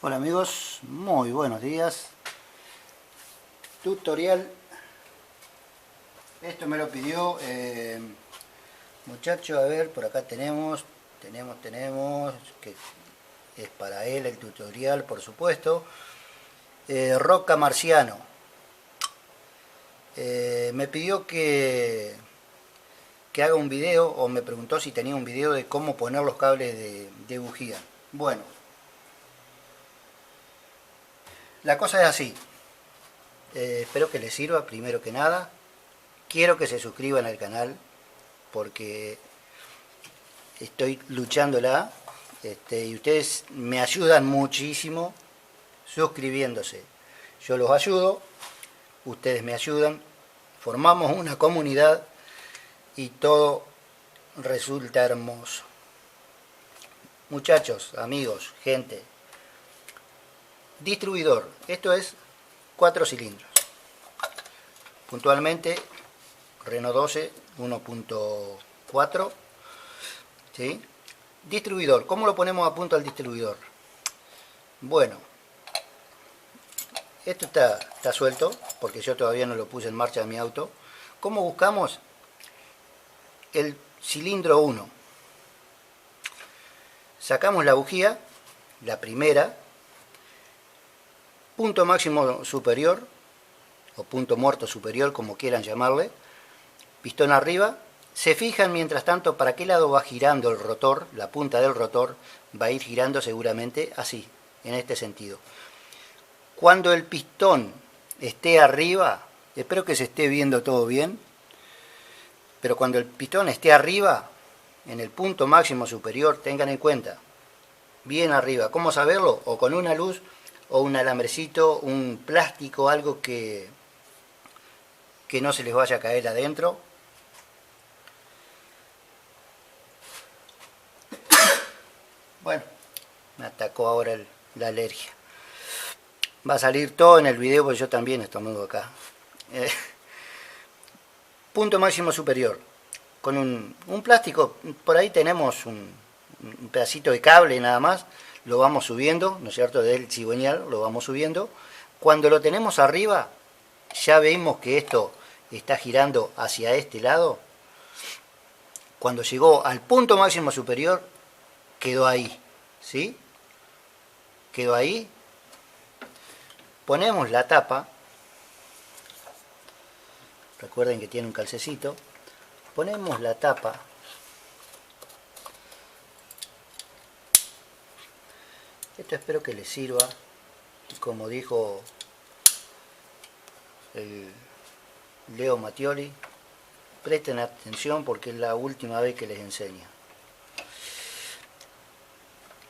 Hola amigos, muy buenos días. Tutorial. Esto me lo pidió muchacho. A ver, por acá tenemos, que es para él el tutorial, por supuesto. Roca Marciano. Me pidió que haga un video, o me preguntó si tenía un video de cómo poner los cables de bujía. Bueno, la cosa es así. Espero que les sirva primero que nada. Quiero que se suscriban al canal porque estoy luchándola, y ustedes me ayudan muchísimo suscribiéndose. Yo los ayudo, ustedes me ayudan, formamos una comunidad y todo resulta hermoso. Muchachos, amigos, gente, distribuidor, esto es 4 cilindros, puntualmente Renault 12 1.4, ¿sí? Distribuidor, ¿cómo lo ponemos a punto al distribuidor? Bueno, esto está suelto porque yo todavía no lo puse en marcha en mi auto. ¿Cómo buscamos el cilindro 1? Sacamos la bujía, la primera, punto máximo superior o punto muerto superior, como quieran llamarle, pistón arriba. Se fijan mientras tanto para qué lado va girando el rotor. La punta del rotor va a ir girando seguramente así, en este sentido. Cuando el pistón esté arriba, espero que se esté viendo todo bien, pero cuando el pistón esté arriba, en el punto máximo superior, tengan en cuenta, bien arriba. ¿Cómo saberlo? O con una luz, o un alambrecito, un plástico, algo que no se les vaya a caer adentro. Bueno, me atacó ahora la alergia. Va a salir todo en el video porque yo también estornudo acá. Punto máximo superior. Con un plástico, por ahí tenemos un pedacito de cable nada más. Lo vamos subiendo, ¿no es cierto? Del cigüeñal lo vamos subiendo. Cuando lo tenemos arriba, ya vemos que esto está girando hacia este lado. Cuando llegó al punto máximo superior, quedó ahí, ¿sí? Quedó ahí. Ponemos la tapa. Recuerden que tiene un calcecito. Ponemos la tapa. Esto espero que les sirva. Como dijo el Leo Mattioli, presten atención porque es la última vez que les enseño.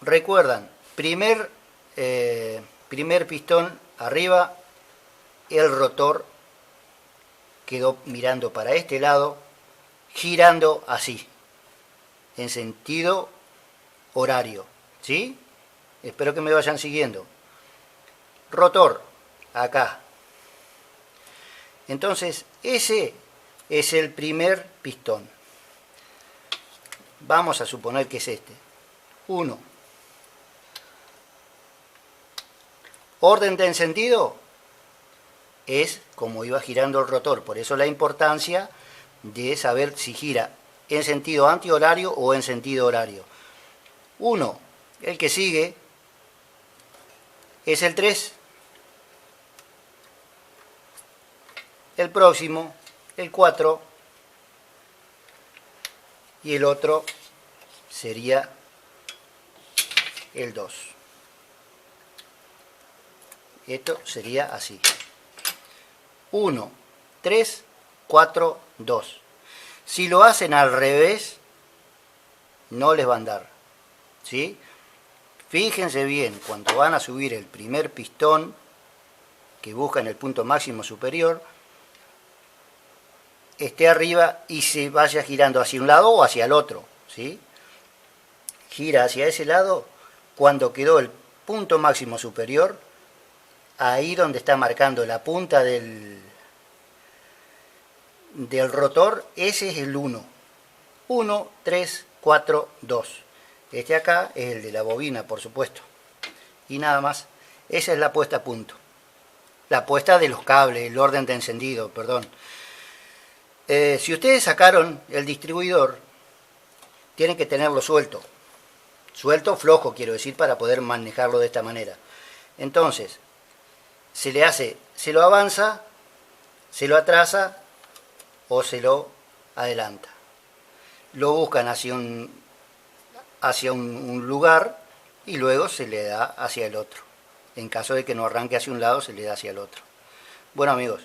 Recuerdan, primer pistón arriba, el rotor quedó mirando para este lado, girando así, en sentido horario, ¿sí? Espero que me vayan siguiendo. Rotor, acá. Entonces, ese es el primer pistón. Vamos a suponer que es este. 1. Orden de encendido es como iba girando el rotor, por eso la importancia de saber si gira en sentido antihorario o en sentido horario. 1. El que sigue es el 3. El próximo, el 4. Y el otro sería el 2. Esto sería así. 1, 3, 4, 2. Si lo hacen al revés, no les va a andar, ¿sí? Fíjense bien, cuando van a subir el primer pistón, que buscan el punto máximo superior, esté arriba y se vaya girando hacia un lado o hacia el otro, ¿sí? Gira hacia ese lado. Cuando quedó el punto máximo superior, ahí donde está marcando la punta del rotor, ese es el 1. 1, 3, 4, 2. Este acá es el de la bobina, por supuesto. y nada más. Esa es la puesta a punto. La puesta de los cables, el orden de encendido, perdón. Si ustedes sacaron el distribuidor, tienen que tenerlo suelto. Suelto, flojo, quiero decir, para poder manejarlo de esta manera. Entonces, se lo avanza, se lo atrasa o se lo adelanta. Lo buscan hacia un lugar y luego se le da hacia el otro. En caso de que no arranque hacia un lado, se le da hacia el otro. Bueno amigos,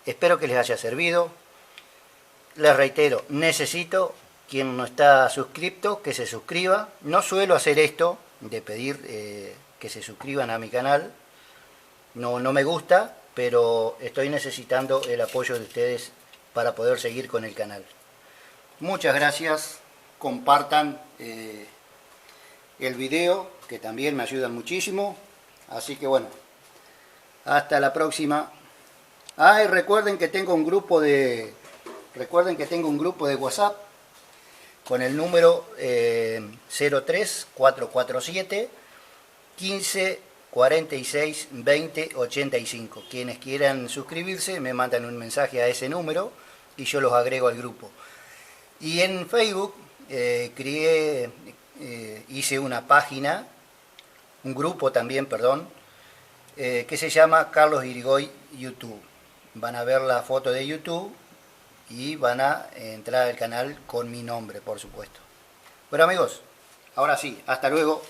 espero que les haya servido. Les reitero, necesito quien no está suscrito que se suscriba. No suelo hacer esto de pedir que se suscriban a mi canal. No me gusta, pero estoy necesitando el apoyo de ustedes para poder seguir con el canal. Muchas gracias. Compartan el video, que también me ayudan muchísimo. Así que bueno, hasta la próxima. Y recuerden que tengo un grupo de WhatsApp con el número 03447 15 46 20 85. Quienes quieran suscribirse me mandan un mensaje a ese número y yo los agrego al grupo. Y en Facebook hice una página, un grupo también, perdón, que se llama Carlos Irigoy YouTube. Van a ver la foto de YouTube y van a entrar al canal con mi nombre, por supuesto. Bueno amigos, ahora sí, hasta luego.